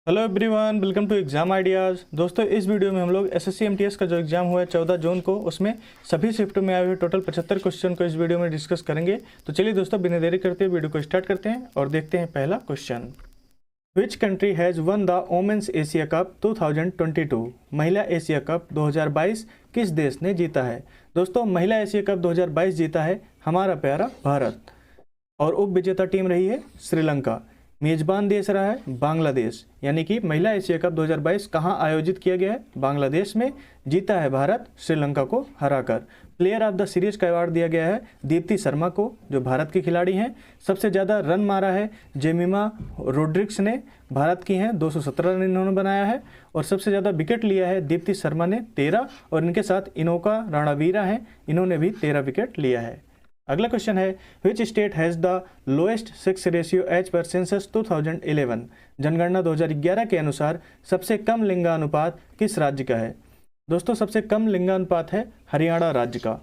Hello everyone, welcome to exam ideas. दोस्तों, इस video में हम लोग एसएससी एमटीएस का जो एग्जाम हुआ है 14 जून को, उसमें सभी शिफ्टों में आए हुए टोटल 75 क्वेश्चन को इस वीडियो में डिस्कस करेंगे। तो चलिए दोस्तों, बिना देरी करते हुए वीडियो को स्टार्ट करते हैं और देखते हैं पहला question. Which country has won the women's Asia cup 2022? महिला एशिया कप 2022 किस देश ने जीता है? दोस्तों, महिला एशिया कप 2022 जीता है हमारा प्यारा भारत, और उप विजेता टीम रही है श्रीलंका। मेजबान देश रहा है बांग्लादेश। यानी कि महिला एशिया कप 2022 कहां आयोजित किया गया है? बांग्लादेश में। जीता है भारत श्रीलंका को हराकर। प्लेयर ऑफ द सीरीज का अवार्ड दिया गया है दीप्ति शर्मा को, जो भारत की खिलाड़ी हैं। सबसे ज़्यादा रन मारा है जेमिमा रोड्रिग्स ने, भारत की हैं, 217 रन इन्होंने बनाया है। और सबसे ज़्यादा विकेट लिया है दीप्ति शर्मा ने 13, और इनके साथ इनोका राणावीरा हैं, इन्होंने भी 13 विकेट लिया है। अगला क्वेश्चन है, which state has the lowest sex ratio as per census 2011? जनगणना 2011 के अनुसार सबसे कम लिंगानुपात किस राज्य का है? दोस्तों, सबसे कम लिंगानुपात है हरियाणा राज्य का।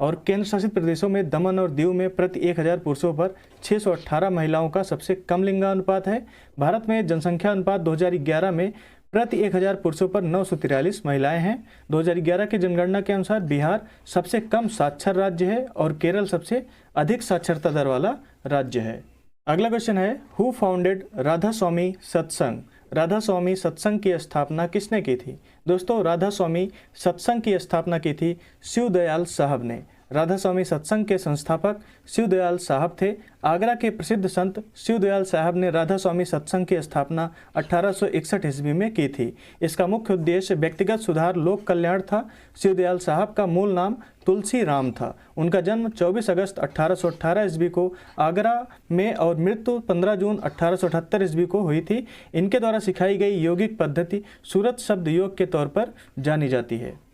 और केंद्र शासित प्रदेशों में दमन और दीव में प्रति 1000 पुरुषों पर 618 महिलाओं का सबसे कम लिंगानुपात है। भारत में जनसंख्या अनुपात 2011 में प्रति 1000 पुरुषों पर 943 महिलाएं हैं। 2011 की जनगणना के अनुसार बिहार सबसे कम साक्षर राज्य है और केरल सबसे अधिक साक्षरता दर वाला राज्य है। अगला क्वेश्चन है, हु फाउंडेड राधा स्वामी सत्संग? राधा स्वामी सत्संग की स्थापना किसने की थी? दोस्तों, राधा स्वामी सत्संग की स्थापना की थी शिवदयाल साहब ने। राधा स्वामी सत्संग के संस्थापक शिवदयाल साहब थे। आगरा के प्रसिद्ध संत शिवदयाल साहब ने राधा स्वामी सत्संग की स्थापना 1861 ईस्वी में की थी। इसका मुख्य उद्देश्य व्यक्तिगत सुधार, लोक कल्याण था। शिवदयाल साहब का मूल नाम तुलसी राम था। उनका जन्म 24 अगस्त 1818 ईस्वी को आगरा में और मृत्यु 15 जून 1878 ईस्वी को हुई थी। इनके द्वारा सिखाई गई यौगिक पद्धति सूरत शब्द योग के तौर पर जानी जाती है।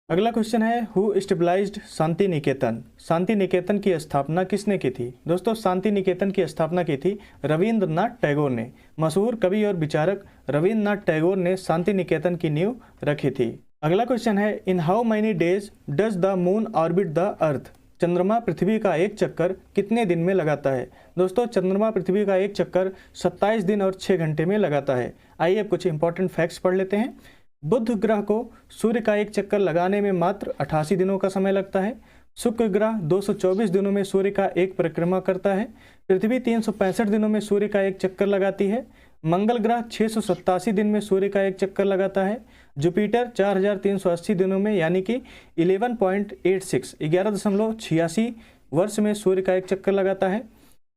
अगला क्वेश्चन है, हु स्टेबलाइज्ड शांति निकेतन? शांति निकेतन की स्थापना किसने की थी? दोस्तों, शांति निकेतन की स्थापना की थी रविंद्रनाथ टैगोर ने। मशहूर कवि और विचारक रविंद्रनाथ टैगोर ने शांति निकेतन की नींव रखी थी। अगला क्वेश्चन है, in how many days does the moon orbit the earth? चंद्रमा पृथ्वी का एक चक्कर कितने दिन में लगाता है? दोस्तों, चंद्रमा पृथ्वी का एक चक्कर 27 दिन और 6 घंटे में लगाता है। आइए अब कुछ इंपॉर्टेंट फैक्ट्स पढ़ लेते हैं। बुध ग्रह को सूर्य का एक चक्कर लगाने में मात्र 88 दिनों का समय लगता है। शुक्र ग्रह 224 दिनों में सूर्य का एक परिक्रमा करता है। पृथ्वी 365 दिनों में सूर्य का एक चक्कर लगाती है। मंगल ग्रह 687 दिन में सूर्य का एक चक्कर लगाता है। जुपिटर 4380 दिनों में, यानी कि 11.86 वर्ष में सूर्य का एक चक्कर लगाता है।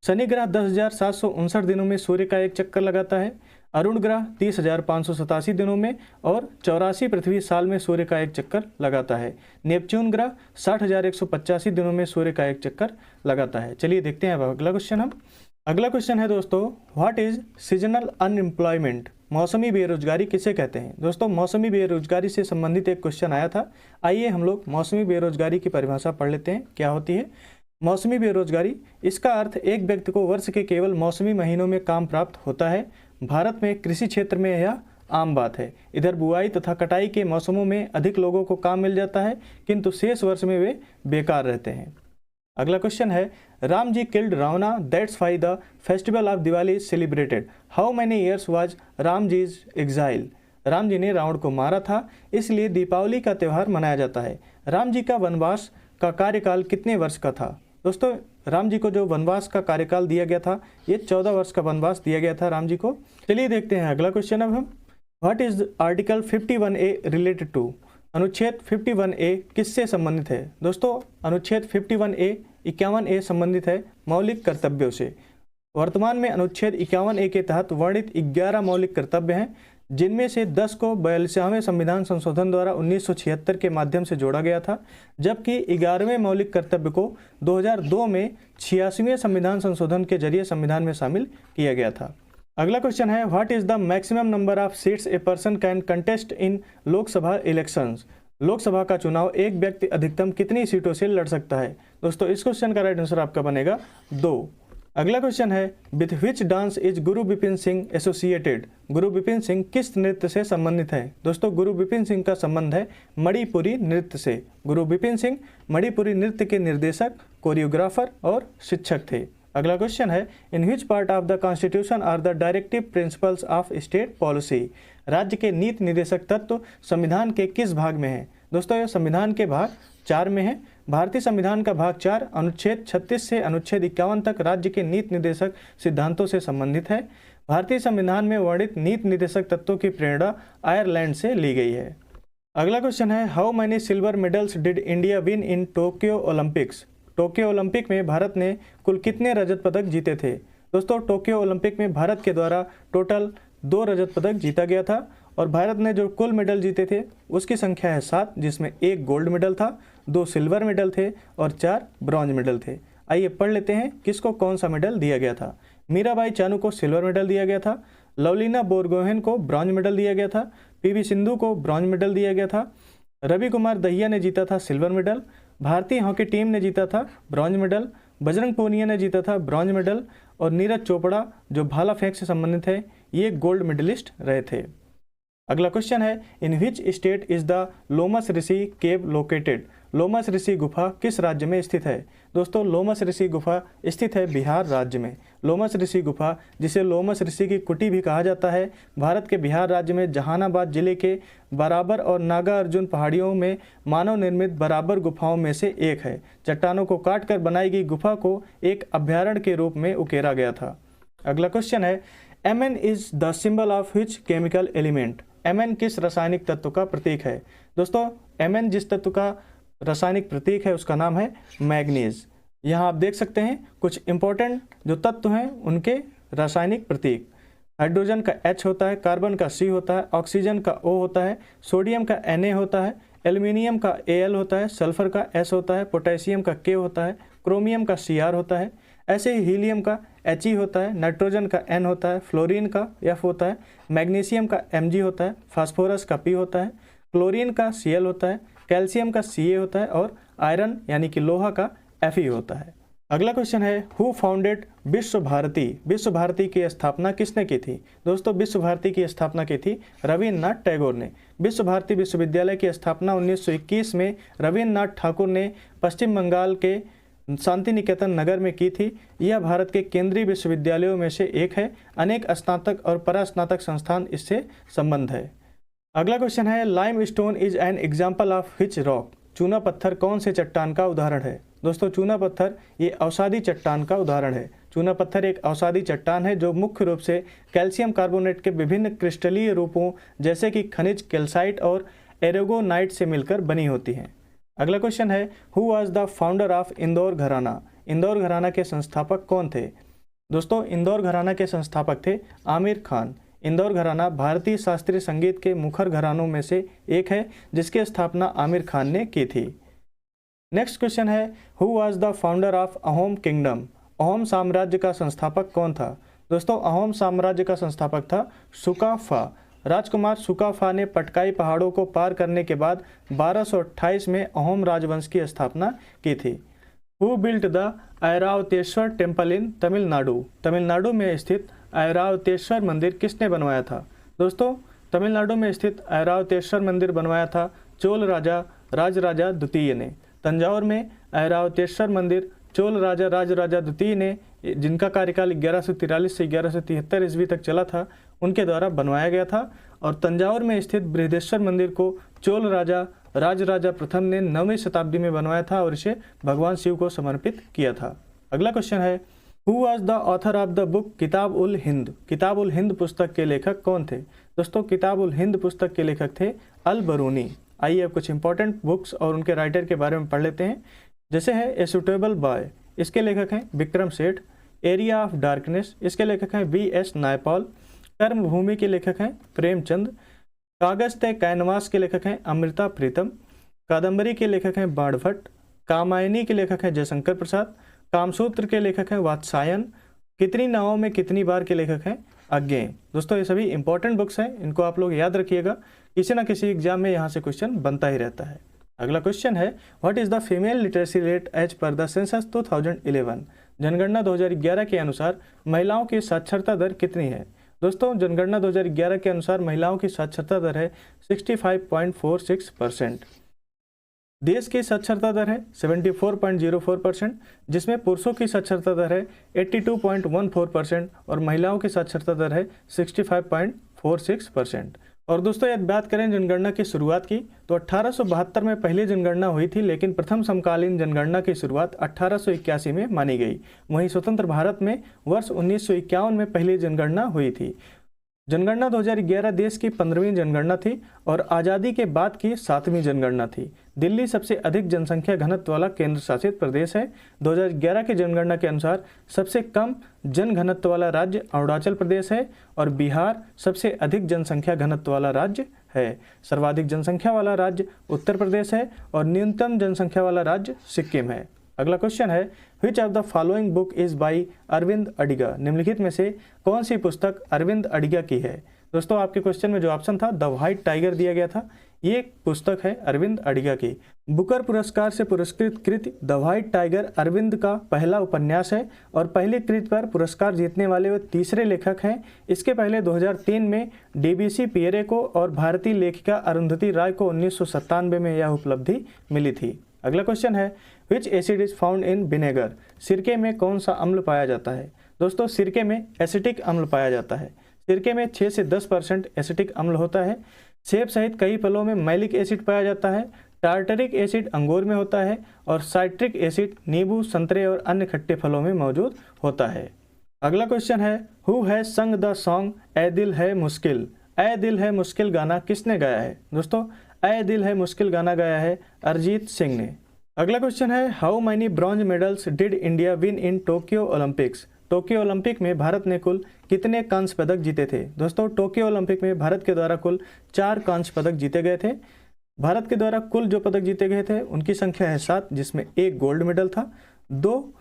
शनि ग्रह 10,759 दिनों में सूर्य का एक चक्कर लगाता है। अरुण ग्रह 30,587 दिनों में और 84 पृथ्वी साल में सूर्य का एक चक्कर लगाता है। नेपच्यून ग्रह 60,185 दिनों में सूर्य का एक चक्कर लगाता है। चलिए देखते हैं अब अगला क्वेश्चन हम। अगला क्वेश्चन है दोस्तों, व्हाट इज सीजनल अनएम्प्लॉयमेंट? मौसमी बेरोजगारी किसे कहते हैं? दोस्तों, मौसमी बेरोजगारी से संबंधित एक क्वेश्चन आया था। आइए हम लोग मौसमी बेरोजगारी की परिभाषा पढ़ लेते हैं, क्या होती है मौसमी बेरोजगारी। इसका अर्थ एक व्यक्ति को वर्ष के केवल मौसमी महीनों में काम प्राप्त होता है। भारत में कृषि क्षेत्र में यह आम बात है। इधर बुआई तथा कटाई के मौसमों में अधिक लोगों को काम मिल जाता है, किंतु शेष वर्ष में वे बेकार रहते हैं। अगला क्वेश्चन है, Ram ji killed Ravana, that's why the festival of Diwali is celebrated. How many years was Ram ji's exile? Ram ji ने रावण को मारा था, इसलिए दीपावली का त्यौहार मनाया जाता है। राम जी का वनवास का कार्यकाल कितने वर्ष का था? दोस्तों, राम जी को जो वनवास का कार्यकाल दिया गया था, ये 14 वर्ष का वनवास दिया गया था राम जी को। चलिए देखते हैं अगला क्वेश्चन अब हम। What is article 51A related to? अनुच्छेद 51A किससे संबंधित है? दोस्तों, अनुच्छेद 51A 51A संबंधित है मौलिक कर्तव्यों से। वर्तमान में अनुच्छेद 51A के तहत वर्णित 11 मौलिक कर्तव्य हैं, जिनमें से 10 को 42वें संविधान संशोधन द्वारा 1976 के माध्यम से जोड़ा गया था, जबकि 11वें मौलिक कर्तव्य को 2002 में 86वें संविधान संशोधन के जरिए संविधान में शामिल किया गया था। अगला क्वेश्चन है, what is the maximum number of seats a person can contest in Lok Sabha elections? Lok Sabha का चुनाव एक व्यक्ति अधिकतम कितनी सीटों से लड़ सकता है? दोस्तों, इस क्वेश्चन का राइट आंसर आपका बनेगा 2। अगला क्वेश्चन है, with which dance is Guru Vipin Singh associated? गुरु विपिन सिंह किस नृत्य से संबंधित है? दोस्तों, गुरु विपिन सिंह का संबंध है मणिपुरी नृत्य से। गुरु विपिन सिंह मणिपुरी नृत्य के निर्देशक, कोरियोग्राफर और शिक्षक थे। अगला क्वेश्चन है, in which part of the constitution are the directive principles of state policy. राज्य के नीति निर्देशक तत्व संविधान के किस भाग में है? दोस्तों ये संविधान के भाग 4 में है। भारतीय संविधान का भाग 4 अनुच्छेद 36 से अनुच्छेद 51 तक राज्य के नीति निर्देशक सिद्धांतों से संबंधित है। भारतीय संविधान में वर्णित नीति निर्देशक तत्वों की प्रेरणा आयरलैंड से ली गई है। अगला क्वेश्चन है, how many silver medals did India win in Tokyo Olympics. Tokyo Olympic में भारत ने कुल कितने रजत पदक जीते थे? दोस्तों टोक्यो ओलंपिक में भारत के द्वारा टोटल 2 रजत पदक जीता गया था और भारत ने जो कुल मेडल जीते थे उसकी संख्या है 7, जिसमें 1 गोल्ड मेडल था, 2 सिल्वर मेडल थे और 4 ब्रॉन्ज मेडल थे। आइए पढ़ लेते हैं किसको कौन सा मेडल दिया गया था। मीराबाई चानू को सिल्वर मेडल दिया गया था, लवलीना बोरगोहेन को ब्रॉन्ज मेडल दिया गया था, पीवी सिंधु को ब्रॉन्ज मेडल दिया गया था, रवि कुमार दहिया ने जीता था सिल्वर मेडल, भारतीय हॉकी टीम ने जीता था ब्रॉन्ज मेडल, बजरंग पूनिया ने जीता था ब्रॉन्ज मेडल और नीरज चोपड़ा जो भाला फेंक से संबंधित है ये गोल्ड मेडलिस्ट रहे थे। अगला क्वेश्चन है, in which state is the Lomas Rishi cave located. Lomas Rishi गुफा किस राज्य में स्थित है? दोस्तों लोमस ऋषि गुफा स्थित है बिहार राज्य में। लोमस ऋषि गुफा जिसे लोमस ऋषि की कुटी भी कहा जाता है, भारत के बिहार राज्य में जहानाबाद जिले के बराबर और नागा अर्जुन पहाड़ियों में मानव निर्मित बराबर गुफाओं में से एक है। चट्टानों को काट कर बनाई गई गुफा को एक अभ्यारण्य के रूप में उकेरा गया था। अगला क्वेश्चन है, Mn is the symbol of which chemical element. Mn किस रासायनिक तत्व का प्रतीक है? दोस्तों Mn जिस तत्व का रासायनिक प्रतीक है उसका नाम है मैग्नीज। यहाँ आप देख सकते हैं कुछ इंपॉर्टेंट जो तत्व हैं उनके रासायनिक प्रतीक। हाइड्रोजन का H होता है, कार्बन का C होता है, ऑक्सीजन का O होता है, सोडियम का Na होता है, एल्यूमिनियम का Al होता है, सल्फर का S होता है, पोटेशियम का K होता है, क्रोमियम का Cr होता है, ऐसे ही हीलियम का He होता है, नाइट्रोजन का N होता है, फ्लोरीन का F होता है, मैग्नीशियम का Mg होता है, फास्फोरस का P होता है, क्लोरीन का Cl होता है, कैल्शियम का Ca होता है और आयरन यानी कि लोहा का Fe होता है। अगला क्वेश्चन है, हु फाउंडेड विश्व भारती। विश्व भारती की स्थापना किसने की थी? दोस्तों विश्व भारती की स्थापना की थी रविन्द्रनाथ टैगोर ने। विश्व भारती विश्वविद्यालय की स्थापना 1921 में रविन्द्रनाथ ठाकुर ने पश्चिम बंगाल के शांति निकेतन नगर में की थी। यह भारत के केंद्रीय विश्वविद्यालयों में से एक है। अनेक स्नातक और परास्नातक संस्थान इससे संबंध है। अगला क्वेश्चन है, lime stone is an example of which rock. चूना पत्थर कौन से चट्टान का उदाहरण है? दोस्तों चूना पत्थर ये अवसादी चट्टान का उदाहरण है। चूना पत्थर एक अवसादी चट्टान है जो मुख्य रूप से कैल्शियम कार्बोनेट के विभिन्न क्रिस्टलीय रूपों जैसे कि खनिज कैल्साइट और एरोगोनाइट से मिलकर बनी होती हैं। अगला क्वेश्चन है, who was the founder of Indore घराना। इंदौर घराना के संस्थापक कौन थे? दोस्तों इंदौर घराना के संस्थापक थे आमिर खान। इंदौर घराना भारतीय शास्त्रीय संगीत के मुखर घरानों में से एक है जिसकी स्थापना आमिर खान ने की थी। नेक्स्ट क्वेश्चन है, who was the founder of Ahom kingdom. Ahom साम्राज्य का संस्थापक कौन था? दोस्तों अहोम साम्राज्य का संस्थापक था सुकाफा। राजकुमार सुकाफा ने पटकाई पहाड़ों को पार करने के बाद 1228 में अहोम राजवंश की स्थापना की थी। Who built the Airavatesvara temple in Tamil Nadu. Tamil Nadu में स्थित ऐरावतेश्वर मंदिर किसने बनवाया था? दोस्तों तमिलनाडु में स्थित ऐरावतेश्वर मंदिर बनवाया था चोल राजा राजराजा द्वितीय ने। तंजावुर में ऐरावतेश्वर मंदिर चोल राजा राजराजा द्वितीय ने, जिनका कार्यकाल 1143 से 1173 ईस्वी तक चला था, उनके द्वारा बनवाया गया था। और तंजावुर में स्थित बृहदेश्वर मंदिर को चोल राजा राजराजा प्रथम ने 9वीं शताब्दी में बनवाया था और इसे भगवान शिव को समर्पित किया था। अगला क्वेश्चन है, who was the author of the book किताब उल हिंद। किताब उल हिंद पुस्तक के लेखक कौन थे? दोस्तों किताब उल हिंद पुस्तक के लेखक थे अल बरूनी। आइए अब कुछ इंपॉर्टेंट बुक्स और उनके राइटर के बारे में पढ़ लेते हैं। जैसे है ए सुटेबल बॉय, इसके लेखक हैं Vikram Seth. Area of darkness, इसके लेखक हैं V.S. नायपॉल। कर्मभूमि के लेखक हैं प्रेमचंद। कागज तय कैनवास के लेखक हैं अमृता प्रीतम। कादम्बरी के लेखक हैं बाणभट्ट। कामायनी के लेखक हैं जयशंकर प्रसाद। कामसूत्र के लेखक हैं वात्सायन। कितनी नावों में कितनी बार के लेखक हैं अज्ञेय। दोस्तों ये सभी इंपॉर्टेंट बुक्स हैं, इनको आप लोग याद रखिएगा, किसी ना किसी एग्जाम में यहाँ से क्वेश्चन बनता ही रहता है। अगला क्वेश्चन है, what is the female literacy rate as per the census 2011। जनगणना 2011 के अनुसार महिलाओं की साक्षरता दर कितनी है? दोस्तों जनगणना 2011 के अनुसार महिलाओं की साक्षरता दर है 65.46%। देश की साक्षरता दर है 74.04%, जिसमें पुरुषों की साक्षरता दर है 82.14% और महिलाओं की साक्षरता दर है 65.46%। और दोस्तों यदि बात करें जनगणना की शुरुआत की तो 1872 में पहली जनगणना हुई थी, लेकिन प्रथम समकालीन जनगणना की शुरुआत 1881 में मानी गई। वहीं स्वतंत्र भारत में वर्ष 1951 में पहली जनगणना हुई थी। जनगणना 2011 देश की 15वीं जनगणना थी और आज़ादी के बाद की 7वीं जनगणना थी। दिल्ली सबसे अधिक जनसंख्या घनत्व वाला केंद्र शासित प्रदेश है। 2011 की जनगणना के अनुसार सबसे कम जन घनत्व वाला राज्य अरुणाचल प्रदेश है और बिहार सबसे अधिक जनसंख्या घनत्व वाला राज्य है। सर्वाधिक जनसंख्या वाला राज्य उत्तर प्रदेश है और न्यूनतम जनसंख्या वाला राज्य सिक्किम है। अगला क्वेश्चन है, which of the following book is by Aravind Adiga. निम्नलिखित में से कौन सी पुस्तक अरविंद अडिगा की है। दोस्तों आपके क्वेश्चन में जो ऑप्शन था द व्हाइट टाइगर दिया गया था, ये पुस्तक है अरविंद अडिगा की। बुकर पुरस्कार से पुरस्कृत कृत द व्हाइट टाइगर अरविंद का पहला उपन्यास है और पहली कृत पर पुरस्कार जीतने वाले वे तीसरे लेखक हैं। इसके पहले 2003 में डीबीसी पियरे को और भारतीय लेखिका अरुंधति राय को 1997 में यह उपलब्धि मिली थी। अगला क्वेश्चन है, विच acid is found in vinegar. सिरके में कौन सा अम्ल पाया जाता है। दोस्तों सिरके में एसिटिक अम्ल पाया जाता है। सिरके में 6 से 10% एसिटिक अम्ल होता है। सेब सहित कई फलों में मैलिक एसिड पाया जाता है। टार्टरिक एसिड अंगूर में होता है और साइट्रिक एसिड नींबू, संतरे और अन्य खट्टे फलों में मौजूद होता है। अगला क्वेश्चन है, who has sung the song Ae Dil Hai मुश्किल। ए दिल है मुश्किल गाना किसने गाया है। दोस्तों ए दिल है मुश्किल गाना गाया है अरिजीत सिंह ने। अगला क्वेश्चन है, how many bronze medals did India win in Tokyo Olympics. Tokyo Olympic में भारत ने कुल कितने कांस्य पदक जीते थे। दोस्तों टोक्यो ओलंपिक में भारत के द्वारा कुल 4 कांस्य पदक जीते गए थे। भारत के द्वारा कुल जो पदक जीते गए थे उनकी संख्या है 7, जिसमें 1 गोल्ड मेडल था, 2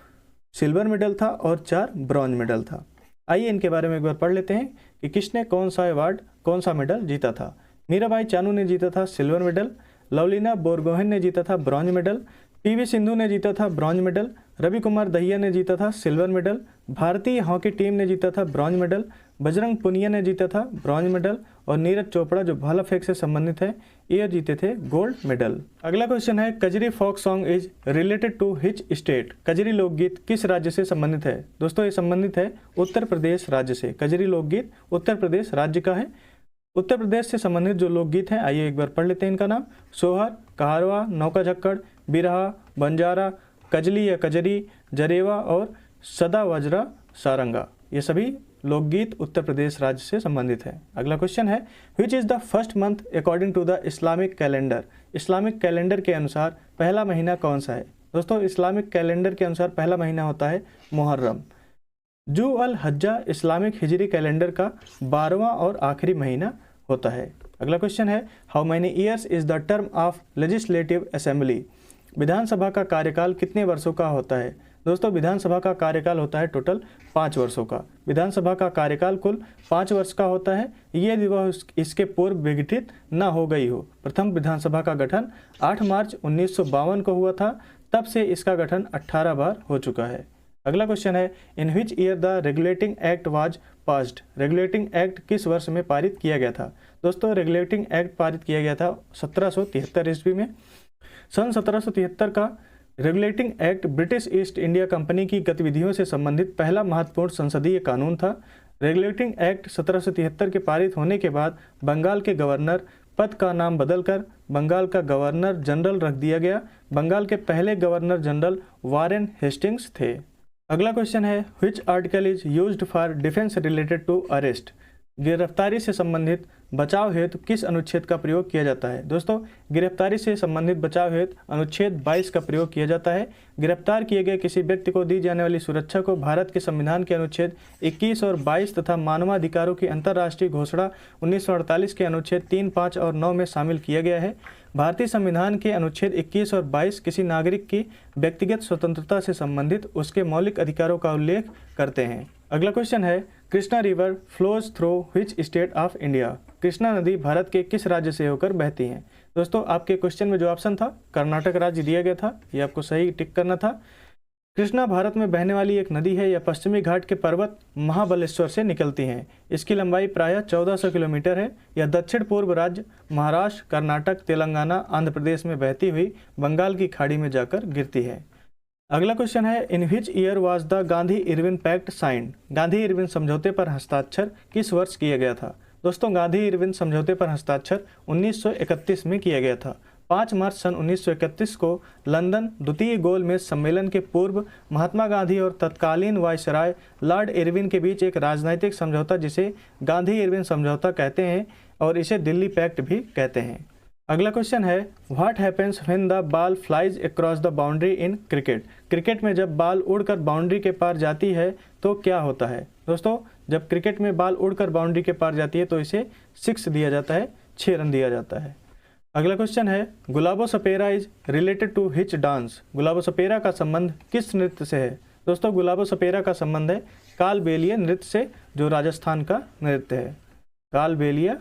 सिल्वर मेडल था और 4 ब्रॉन्ज मेडल था। आइए इनके बारे में एक बार पढ़ लेते हैं कि किसने कौन सा अवार्ड, कौन सा मेडल जीता था। मीराबाई चानू ने जीता था सिल्वर मेडल, लवलीना बोरगोहेन ने जीता था ब्रॉन्ज मेडल, पीवी सिंधु ने जीता था ब्रॉन्ज मेडल, रवि कुमार दहिया ने जीता था सिल्वर मेडल, भारतीय हॉकी टीम ने जीता था ब्रॉन्ज मेडल, बजरंग पुनिया ने जीता था ब्रॉन्ज मेडल और नीरज चोपड़ा जो भाला फेंक से संबंधित है ये जीते थे गोल्ड मेडल। अगला क्वेश्चन है, Kajri folk song is related to which state. Kajri लोकगीत किस राज्य से संबंधित है। दोस्तों ये संबंधित है उत्तर प्रदेश राज्य से। कजरी लोकगीत उत्तर प्रदेश राज्य का है। उत्तर प्रदेश से संबंधित जो लोकगीत हैं आइए एक बार पढ़ लेते हैं इनका नाम। सोहर, कहारवा, नौका झक्कड़, बिरहा, बंजारा, कजली या कजरी, जरेवा और सदा वजरा सारंगा, ये सभी लोकगीत उत्तर प्रदेश राज्य से संबंधित है। अगला क्वेश्चन है, which is the first month according to the Islamic calendar. Islamic calendar के अनुसार पहला महीना कौन सा है। दोस्तों इस्लामिक कैलेंडर के अनुसार पहला महीना होता है मुहर्रम। जू अल हज्जा इस्लामिक हिजरी कैलेंडर का 12वां और आखिरी महीना होता है। अगला क्वेश्चन है, how many years is the term of legislative assembly. विधानसभा का कार्यकाल कितने वर्षों का होता है। दोस्तों विधानसभा का कार्यकाल होता है टोटल 5 वर्षों का। विधानसभा का कार्यकाल कुल 5 वर्ष का होता है, यदि वह इसके पूर्व विघटित न हो गई हो। प्रथम विधानसभा का गठन 8 मार्च 1952 को हुआ था, तब से इसका गठन 18 बार हो चुका है। अगला क्वेश्चन है, in which year the regulating act was passed. Regulating act किस वर्ष में पारित किया गया था। दोस्तों रेगुलेटिंग एक्ट पारित किया गया था 1773 ईस्वी में। सन 1773 का regulating act British east India company की गतिविधियों से संबंधित पहला महत्वपूर्ण संसदीय कानून था। रेगुलेटिंग एक्ट 1773 के पारित होने के बाद बंगाल के गवर्नर पद का नाम बदलकर बंगाल का गवर्नर जनरल रख दिया गया। बंगाल के पहले गवर्नर जनरल वारेन हेस्टिंग्स थे। अगला क्वेश्चन है, which article is used for defence related to arrest. गिरफ्तारी से संबंधित बचाव हेतु किस अनुच्छेद का प्रयोग किया जाता है। दोस्तों गिरफ्तारी से संबंधित बचाव हेतु अनुच्छेद 22 का प्रयोग किया जाता है। गिरफ्तार किए गए किसी व्यक्ति को दी जाने वाली सुरक्षा को भारत के संविधान के अनुच्छेद 21 और 22 तथा मानवाधिकारों की अंतर्राष्ट्रीय घोषणा 1948 के अनुच्छेद 3, 5 और 9 में शामिल किया गया है। भारतीय संविधान के अनुच्छेद 21 और 22 किसी नागरिक की व्यक्तिगत स्वतंत्रता से संबंधित उसके मौलिक अधिकारों का उल्लेख करते हैं। अगला क्वेश्चन है, Krishna river flows through which state of India. Krishna नदी भारत के किस राज्य से होकर बहती है। दोस्तों आपके क्वेश्चन में जो ऑप्शन था कर्नाटक राज्य दिया गया था, ये आपको सही टिक करना था। कृष्णा भारत में बहने वाली एक नदी है। यह पश्चिमी घाट के पर्वत महाबलेश्वर से निकलती हैं। इसकी लंबाई प्रायः 1400 किलोमीटर है। यह दक्षिण पूर्व राज्य महाराष्ट्र, कर्नाटक, तेलंगाना, आंध्र प्रदेश में बहती हुई बंगाल की खाड़ी में जाकर गिरती है। अगला क्वेश्चन है, in which year was the Gandhi Irwin pact signed? Gandhi Irwin समझौते पर हस्ताक्षर किस वर्ष किया गया था? दोस्तों, गांधी इरविन समझौते पर हस्ताक्षर 1931 में किया गया था। 5 मार्च सन 1931 को लंदन द्वितीय गोलमेज सम्मेलन के पूर्व महात्मा गांधी और तत्कालीन वायसराय लॉर्ड इरविन के बीच एक राजनीतिक समझौता, जिसे गांधी इरविन समझौता कहते हैं और इसे दिल्ली पैक्ट भी कहते हैं। अगला क्वेश्चन है, what happens when the ball flies across the boundary in cricket? Cricket में जब बॉल उड़कर बाउंड्री के पार जाती है तो क्या होता है? दोस्तों, जब क्रिकेट में बॉल उड़कर बाउंड्री के पार जाती है तो इसे 6 दिया जाता है, 6 रन दिया जाता है। अगला क्वेश्चन है, Gulabo Sapera is related to which dance? Gulabo Sapera का संबंध किस नृत्य से है? दोस्तों, गुलाबो सपेरा का संबंध है कालबेलिया नृत्य से, जो राजस्थान का नृत्य है। कालबेलिया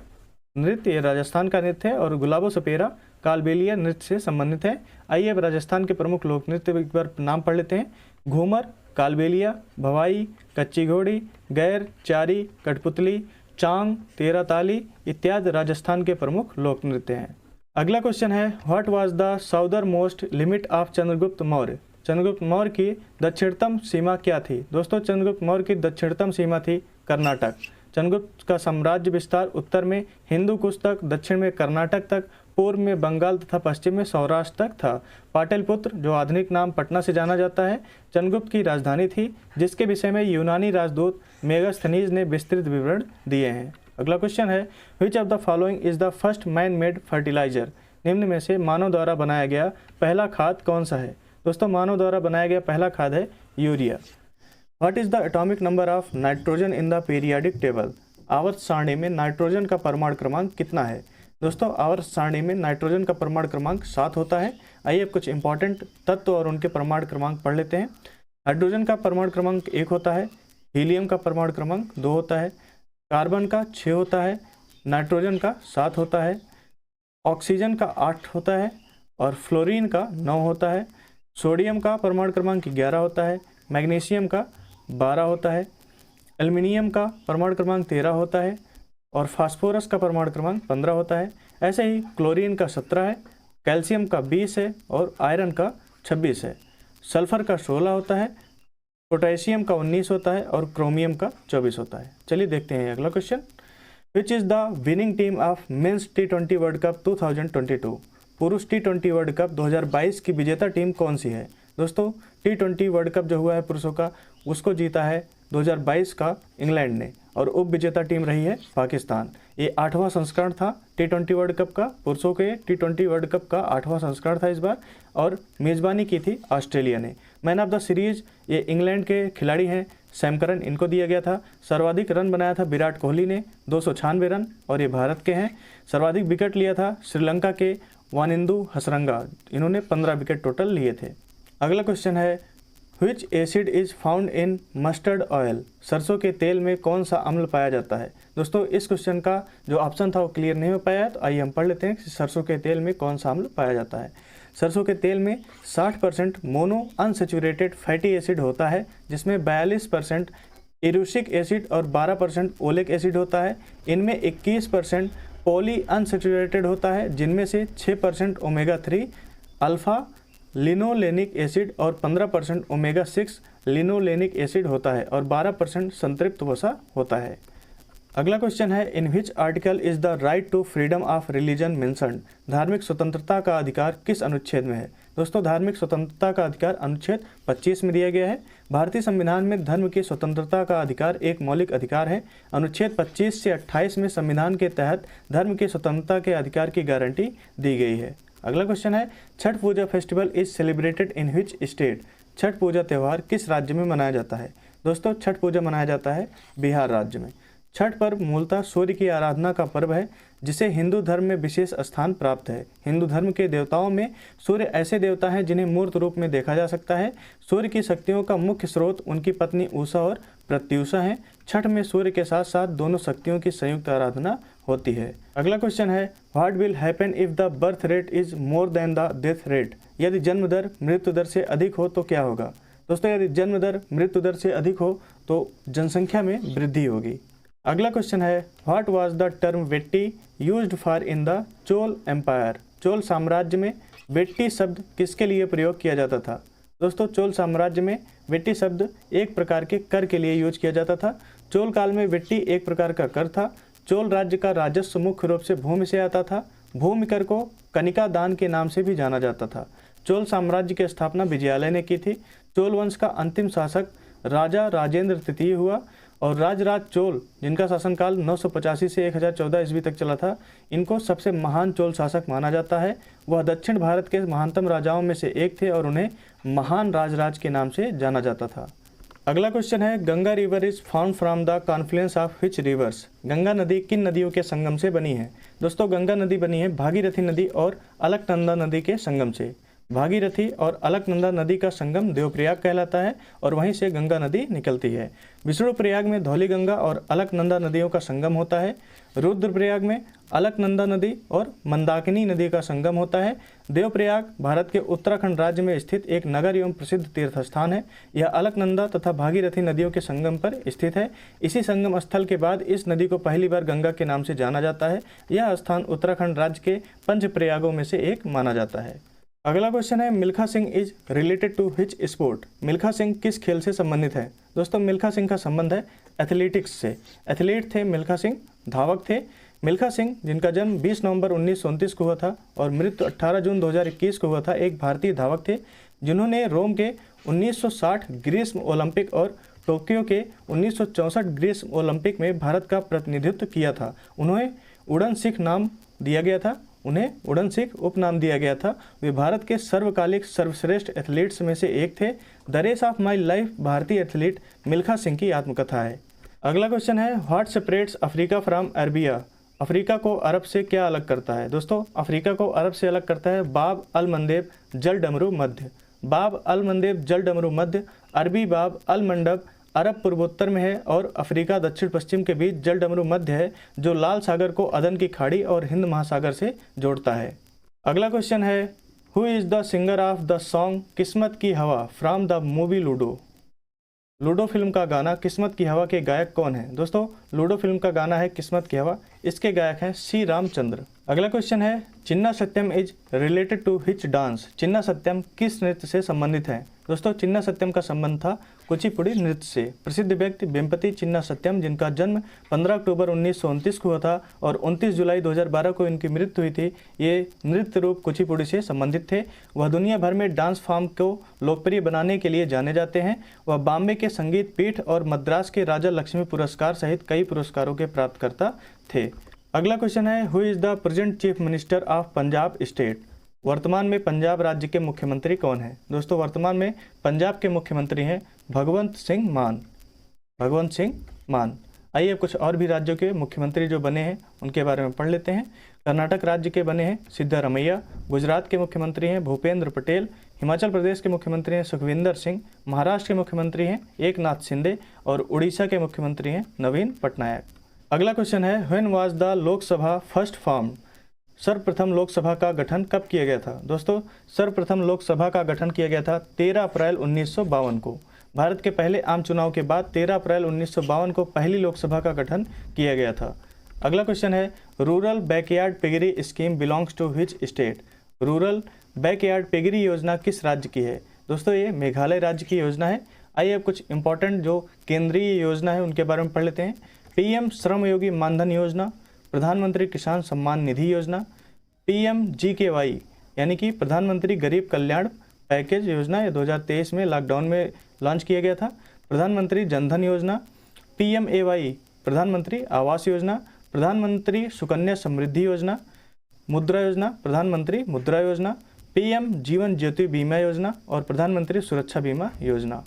नृत्य ये राजस्थान का नृत्य है और गुलाबो सपेरा कालबेलिया नृत्य से संबंधित है। आइए अब राजस्थान के प्रमुख लोक नृत्य एक बार नाम पढ़ लेते हैं। घूमर, कालबेलिया, भवाई, कच्ची घोड़ी, गैर, चारी, कठपुतली, चांग, तेरा ताली इत्यादि राजस्थान के प्रमुख लोक नृत्य हैं। अगला क्वेश्चन है, what was the southernmost limit of Chandragupta Maurya? Chandragupta Maurya की दक्षिणतम सीमा क्या थी? दोस्तों, चंद्रगुप्त मौर्य की दक्षिणतम सीमा थी कर्नाटक। चंद्रगुप्त का साम्राज्य विस्तार उत्तर में हिंदू कुश तक, दक्षिण में कर्नाटक तक, पूर्व में बंगाल तथा पश्चिम में सौराष्ट्र तक था। पाटलिपुत्र, जो आधुनिक नाम पटना से जाना जाता है, चंद्रगुप्त की राजधानी थी, जिसके विषय में यूनानी राजदूत मेगास्थनीज ने विस्तृत विवरण दिए हैं। अगला क्वेश्चन है, which of the following is the first man made fertiliser? निम्न में से मानव द्वारा बनाया गया पहला खाद कौन सा है? दोस्तों, मानव द्वारा बनाया गया पहला खाद है urea. What is the atomic number of nitrogen in the periodic table? आवर्त सारणी में नाइट्रोजन का परमाणु क्रमांक कितना है? दोस्तों, आवर्त सारणी में नाइट्रोजन का परमाणु क्रमांक 7 होता है। आइए अब कुछ इंपॉर्टेंट तत्व और उनके परमाणु क्रमांक पढ़ लेते हैं। हाइड्रोजन का परमाणु क्रमांक 1 होता है, हीलियम का परमाणु क्रमांक 2 होता है, कार्बन का 6 होता है, नाइट्रोजन का 7 होता है, ऑक्सीजन का 8 होता है और फ्लोरीन का 9 होता है। सोडियम का परमाणु क्रमांक 11 होता है, मैग्नीशियम का 12 होता है, एल्युमिनियम का परमाणु क्रमांक 13 होता है और फास्फोरस का परमाणु क्रमांक 15 होता है। ऐसे ही क्लोरीन का 17 है, कैल्शियम का 20 है और आयरन का 26 है। सल्फर का 16 होता है, पोटेशियम का 19 होता है और क्रोमियम का 24 होता है। चलिए देखते हैं अगला question. Which is the winning team of men's T20 world cup 2022? पुरुष T20 वर्ल्ड कप 2022 की विजेता टीम कौन सी है? दोस्तों, T20 वर्ल्ड कप जो हुआ है पुरुषों का, उसको जीता है 2022 का इंग्लैंड ने और उप विजेता टीम रही है पाकिस्तान। ये 8वां संस्करण था T20 वर्ल्ड कप का। पुरुषों के T20 वर्ल्ड कप का 8वां संस्करण था इस बार और मेज़बानी की थी ऑस्ट्रेलिया ने। मैन ऑफ द सीरीज ये इंग्लैंड के खिलाड़ी हैं सैम करन, इनको दिया गया था। सर्वाधिक रन बनाया था विराट कोहली ने 296 रन और ये भारत के हैं। सर्वाधिक विकेट लिया था श्रीलंका के वानिंदु हसरंगा, इन्होंने 15 विकेट टोटल लिए थे। अगला क्वेश्चन है, Which acid is found in mustard oil? सरसों के तेल में कौन सा अम्ल पाया जाता है? दोस्तों, इस क्वेश्चन का जो ऑप्शन था वो क्लियर नहीं हो पाया है, तो आइए हम पढ़ लेते हैं कि सरसों के तेल में कौन सा अम्ल पाया जाता है। सरसों के तेल में 60% मोनो अनसेचुरेटेड फैटी एसिड होता है, जिसमें 42% इरूसिक एसिड और 12% ओलिक एसिड होता है। इनमें 21% पॉली अनसेचुरेटेड होता है, जिनमें से 6% ओमेगा 3 अल्फा लिनोलेनिक एसिड और 15% ओमेगा 6 लिनोलेनिक एसिड होता है और 12% संतृप्त वसा होता है। अगला क्वेश्चन है, in which article is the right to freedom of religion mentioned? धार्मिक स्वतंत्रता का अधिकार किस अनुच्छेद में है? दोस्तों, धार्मिक स्वतंत्रता का अधिकार अनुच्छेद 25 में दिया गया है। भारतीय संविधान में धर्म की स्वतंत्रता का अधिकार एक मौलिक अधिकार है। अनुच्छेद 25 से 28 में संविधान के तहत धर्म की स्वतंत्रता के अधिकार की गारंटी दी गई है। अगला क्वेश्चन है, Chhath Puja festival is celebrated in which state? Chhath Puja त्यौहार किस राज्य में मनाया जाता है? दोस्तों, छठ पूजा मनाया जाता है बिहार राज्य में। छठ पर्व मूलतः सूर्य की आराधना का पर्व है, जिसे हिंदू धर्म में विशेष स्थान प्राप्त है। हिंदू धर्म के देवताओं में सूर्य ऐसे देवता हैं जिन्हें मूर्त रूप में देखा जा सकता है। सूर्य की शक्तियों का मुख्य स्रोत उनकी पत्नी उषा और प्रत्युषा हैं। छठ में सूर्य के साथ साथ दोनों शक्तियों की संयुक्त आराधना होती है। अगला क्वेश्चन है, what will happen if the birth rate is more than the death rate? यदि जन्म दर मृत्यु दर से अधिक हो तो क्या होगा? दोस्तों यदि जन्म दर मृत्यु दर से अधिक हो तो जनसंख्या में वृद्धि होगी। अगला क्वेश्चन है, what was the term vetti used for in the Chola empire. Chola साम्राज्य में वेट्टी शब्द किसके लिए प्रयोग किया जाता था। दोस्तों चोल साम्राज्य में वेट्टी शब्द एक प्रकार के कर के लिए यूज किया जाता था। चोल काल में वेट्टी एक प्रकार का कर था। चोल राज्य का राजस्व मुख्य रूप से भूमि से आता था। भूमि कर को कनिका दान के नाम से भी जाना जाता था। चोल साम्राज्य की स्थापना विजयालय ने की थी। चोल वंश का अंतिम शासक राजा राजेंद्र तृतीय हुआ और राजराज चोल, जिनका शासनकाल 985 से 1014 ईस्वी तक चला था, इनको सबसे महान चोल शासक माना जाता है। वह दक्षिण भारत के महानतम राजाओं में से एक थे और उन्हें महान राजराज के नाम से जाना जाता था। अगला क्वेश्चन है, Ganga river is found from the Confluence of which reverse. Ganga नदी किन नदियों के संगम से बनी है। दोस्तों गंगा नदी बनी है भागीरथी नदी और अलकनंदा नदी के संगम से। भागीरथी और अलकनंदा नदी का संगम देवप्रयाग कहलाता है और वहीं से गंगा नदी निकलती है। विष्णुप्रयाग में धौलीगंगा और अलकनंदा नदियों का संगम होता है। रुद्रप्रयाग में अलकनंदा नदी और मंदाकिनी नदी का संगम होता है। देवप्रयाग भारत के उत्तराखंड राज्य में स्थित एक नगर एवं प्रसिद्ध तीर्थ स्थान है। यह अलकनंदा तथा भागीरथी नदियों के संगम पर स्थित है। इसी संगम स्थल के बाद इस नदी को पहली बार गंगा के नाम से जाना जाता है। यह स्थान उत्तराखंड राज्य के पंचप्रयागों में से एक माना जाता है। अगला क्वेश्चन है, Milkha Singh is related to which sport. Milkha Singh किस खेल से संबंधित है। दोस्तों मिल्खा सिंह का संबंध है एथलेटिक्स से। एथलीट थे मिल्खा सिंह, धावक थे। मिल्खा सिंह, जिनका जन्म 20 नवंबर 1929 को हुआ था और मृत्यु 18 जून 2021 को हुआ था, एक भारतीय धावक थे जिन्होंने रोम के 1960 ग्रीष्म ओलंपिक और टोक्यो के 1964 ग्रीष्म ओलंपिक में भारत का प्रतिनिधित्व किया था। उन्हें उड़न सिख नाम दिया गया था। उन्हें उड़न सिख उपनाम दिया गया था। वे भारत के सर्वकालिक सर्वश्रेष्ठ एथलीट्स में से एक थे। The race of my life भारतीय एथलीट मिल्खा सिंह की आत्मकथा है। अगला क्वेश्चन है, what separates Africa from Arabia. Africa को अरब से क्या अलग करता है। दोस्तों अफ्रीका को अरब से अलग करता है बाब अल मंदेब जल डमरू मध्य। बाब अल मंदेब जल डमरू मध्य, अरबी बाब अल मंडब अरब पूर्वोत्तर में है और अफ्रीका दक्षिण पश्चिम के बीच जल डमरू मध्य है, जो लाल सागर को अदन की खाड़ी और हिंद महासागर से जोड़ता है। अगला क्वेश्चन है, who is the singer of the song किस्मत की हवा from the movie ludo. Ludo film का गाना किस्मत की हवा के गायक कौन है। दोस्तों लूडो फिल्म का गाना है किस्मत की हवा, इसके गायक हैं सी रामचंद्र। अगला क्वेश्चन है, Chinna Satyam is related to which dance. Chinna Satyam किस नृत्य से संबंधित है। दोस्तों चिन्ना सत्यम का संबंध था कुचिपुड़ी नृत्य से। प्रसिद्ध व्यक्ति वेम्पति चिन्ना सत्यम, जिनका जन्म 15 अक्टूबर 1929 को हुआ था और 29 जुलाई 2012 को इनकी मृत्यु हुई थी, ये नृत्य रूप कुचिपुड़ी से संबंधित थे। वह दुनिया भर में डांस फॉर्म को लोकप्रिय बनाने के लिए जाने जाते हैं। वह बॉम्बे के संगीत पीठ और मद्रास के राजा लक्ष्मी पुरस्कार सहित कई पुरस्कारों के प्राप्तकर्ता थे। अगला क्वेश्चन है, who is the present chief minister of Punjab state. वर्तमान में पंजाब राज्य के मुख्यमंत्री कौन है। दोस्तों वर्तमान में पंजाब के मुख्यमंत्री हैं भगवंत सिंह मान। भगवंत सिंह मान। आइए कुछ और भी राज्यों के मुख्यमंत्री जो बने हैं उनके बारे में पढ़ लेते हैं। कर्नाटक राज्य के बने हैं सिद्धारमैया। गुजरात के मुख्यमंत्री हैं भूपेंद्र पटेल। हिमाचल प्रदेश के मुख्यमंत्री हैं सुखविंदर सिंह। महाराष्ट्र के मुख्यमंत्री हैं एकनाथ शिंदे और उड़ीसा के मुख्यमंत्री हैं नवीन पटनायक। अगला क्वेश्चन है, when was the Lok Sabha first formed. सर्वप्रथम लोकसभा का गठन कब किया गया था। दोस्तों सर्वप्रथम लोकसभा का गठन किया गया था 13 अप्रैल 1952 को। भारत के पहले आम चुनाव के बाद 13 अप्रैल 1952 को पहली लोकसभा का गठन किया गया था। अगला क्वेश्चन है, rural backyard piggery scheme belongs to which state. Rural backyard piggery योजना किस राज्य की है। दोस्तों ये मेघालय राज्य की योजना है। आइए अब कुछ इंपॉर्टेंट जो केंद्रीय योजना है उनके बारे में पढ़ लेते हैं। पीएम श्रमयोगी मानधन योजना, प्रधानमंत्री किसान सम्मान निधि योजना, PMGKY यानी कि प्रधानमंत्री गरीब कल्याण पैकेज योजना, ये 2023 में लॉकडाउन में लॉन्च किया गया था। प्रधानमंत्री जनधन योजना, PMAY प्रधानमंत्री आवास योजना, प्रधानमंत्री सुकन्या समृद्धि योजना, मुद्रा योजना, प्रधानमंत्री मुद्रा योजना, PM जीवन ज्योति बीमा योजना और प्रधानमंत्री सुरक्षा बीमा योजना।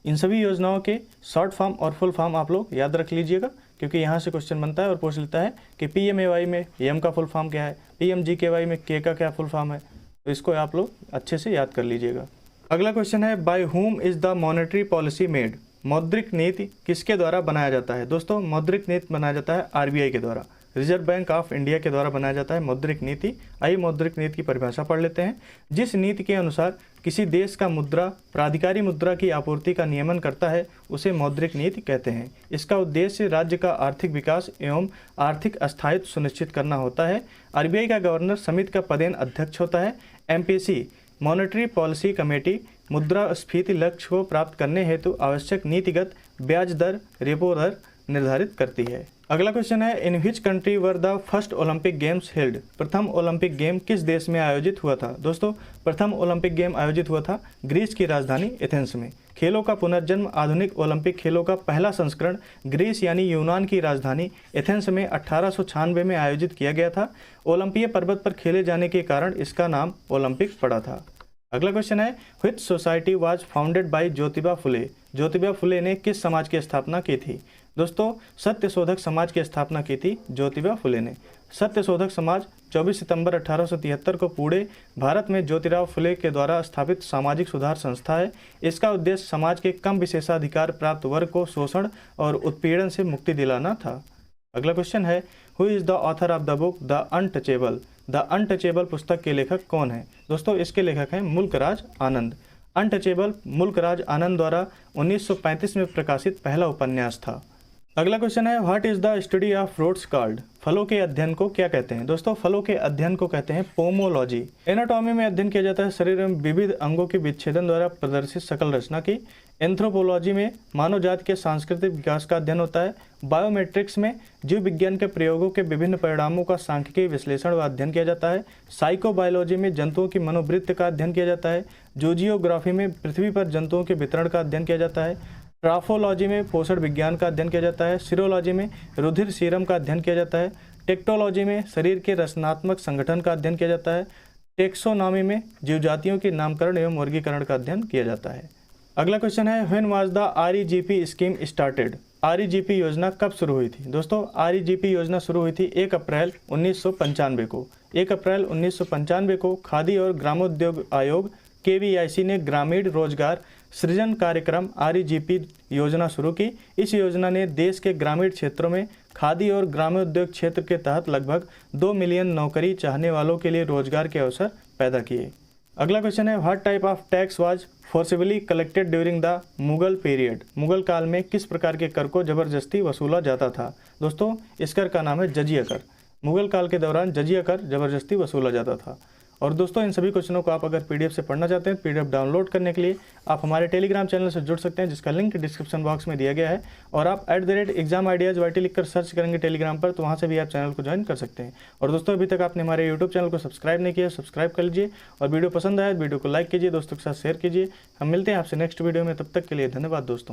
इन सभी योजनाओं के शॉर्ट फॉर्म और फुल फॉर्म आप लोग याद रख लीजिएगा, क्योंकि यहाँ से क्वेश्चन बनता है और पूछ लेता है कि PMAY में M का फुल फॉर्म क्या है, PMGKY में K का क्या फुल फॉर्म है, तो इसको आप लोग अच्छे से याद कर लीजिएगा। अगला क्वेश्चन है, by whom is the monetary policy made. मौद्रिक नीति किसके द्वारा बनाया जाता है। दोस्तों मौद्रिक नीति बनाया जाता है RBI के द्वारा। रिजर्व बैंक ऑफ इंडिया के द्वारा बनाया जाता है मौद्रिक नीति। आइए मौद्रिक नीति की परिभाषा पढ़ लेते हैं। जिस नीति के अनुसार किसी देश का मुद्रा प्राधिकारी मुद्रा की आपूर्ति का नियमन करता है उसे मौद्रिक नीति कहते हैं। इसका उद्देश्य राज्य का आर्थिक विकास एवं आर्थिक स्थायित्व सुनिश्चित करना होता है। आरबीआई का गवर्नर समिति का पदेन अध्यक्ष होता है। एमपीसी मॉनेटरी पॉलिसी कमेटी मुद्रास्फीति लक्ष्य को प्राप्त करने हेतु आवश्यक नीतिगत ब्याज दर रेपो दर निर्धारित करती है। अगला क्वेश्चन है, in which country were the first olympic games held? प्रथम ओलंपिक गेम किस देश में आयोजित हुआ था? दोस्तों प्रथम ओलंपिक गेम आयोजित हुआ था ग्रीस की राजधानी एथेंस में। खेलों का पुनर्जन्म आधुनिक ओलंपिक खेलों का पहला संस्करण ग्रीस यानी यूनान की राजधानी एथेंस में 1896 में आयोजित किया गया था। ओलंपिय पर्वत पर खेले जाने के कारण इसका नाम ओलंपिक पड़ा था। अगला क्वेश्चन है, which society was founded by Jyotiba Phule? Jyotiba Phule ने किस समाज की स्थापना की थी? दोस्तों सत्यशोधक समाज की स्थापना की थी ज्योतिबा फुले ने। सत्यशोधक समाज 24 सितंबर 1873 को पूरे भारत में ज्योतिराव फुले के द्वारा स्थापित सामाजिक सुधार संस्था है। इसका उद्देश्य समाज के कम विशेषाधिकार प्राप्त वर्ग को शोषण और उत्पीड़न से मुक्ति दिलाना था। अगला क्वेश्चन है, who is the author of the book the untouchable? The untouchable पुस्तक के लेखक कौन है? दोस्तों इसके लेखक हैं मुल्कराज आनंद। अनटचेबल मुल्कराज आनंद द्वारा 1935 में प्रकाशित पहला उपन्यास था। अगला क्वेश्चन है, what is the study of fruits called? फलों के अध्ययन को क्या कहते हैं? दोस्तों फलों के अध्ययन को कहते हैं पोमोलॉजी। एनाटॉमी में अध्ययन किया जाता है शरीर में विविध अंगों के विच्छेदन द्वारा प्रदर्शित सकल रचना की। एंथ्रोपोलॉजी में मानव जाति के सांस्कृतिक विकास का अध्ययन होता है। बायोमेट्रिक्स में जीव विज्ञान के प्रयोगों के विभिन्न परिणामों का सांख्यिकीय विश्लेषण व अध्ययन किया जाता है। साइकोबायोलॉजी में जंतुओं की मनोवृत्ति का अध्ययन किया जाता है। जूजियोग्राफी में पृथ्वी पर जंतुओं के वितरण का अध्ययन किया जाता है। ट्राफोलॉजी में पोषण विज्ञान का अध्ययन किया जाता है। सीरोलॉजी में रुधिर सीरम का अध्ययन किया जाता है। टेक्टोलॉजी में शरीर के रचनात्मक संगठन का अध्ययन किया जाता है। टेक्सोनॉमी में जीव जातियों के नामकरण एवं वर्गीकरण का अध्ययन किया जाता है। अगला क्वेश्चन है, when was the REGP scheme started? REGP योजना कब शुरू हुई थी? दोस्तों आरईजीपी योजना शुरू हुई थी 1 अप्रैल 1995 को। 1 अप्रैल 1995 को खादी और ग्रामोद्योग आयोग केवीआईसी ने ग्रामीण रोजगार सृजन कार्यक्रम आरईजीपी योजना शुरू की। इस योजना ने देश के ग्रामीण क्षेत्रों में खादी और ग्रामोद्योग क्षेत्र के तहत लगभग 2 मिलियन नौकरी चाहने वालों के लिए रोजगार के अवसर पैदा किए। अगला क्वेश्चन है, what type of tax was forcibly collected during the Mughal period? Mughal काल में किस प्रकार के कर को जबरदस्ती वसूला जाता था? दोस्तों इस कर का नाम है जजिया कर। मुगल काल के दौरान जजिया कर जबरदस्ती वसूला जाता था। और दोस्तों इन सभी क्वेश्चनों को आप अगर पीडीएफ से पढ़ना चाहते हैं, पीडीएफ डाउनलोड करने के लिए आप हमारे टेलीग्राम चैनल से जुड़ सकते हैं जिसका लिंक डिस्क्रिप्शन बॉक्स में दिया गया है। और आप @exam ideas YT लिखकर सर्च करेंगे टेलीग्राम पर, तो वहाँ से भी आप चैनल को ज्वाइन कर सकते हैं। और दोस्तों अभी तक आपने हमारे यूट्यूब चैनल को सब्सक्राइब नहीं किया, सब्सक्राइब कर लीजिए। और वीडियो पसंद आया वीडियो को लाइक कीजिए, दोस्तों के साथ शेयर कीजिए। हम मिलते हैं आपसे नेक्स्ट वीडियो में, तब तक के लिए धन्यवाद दोस्तों।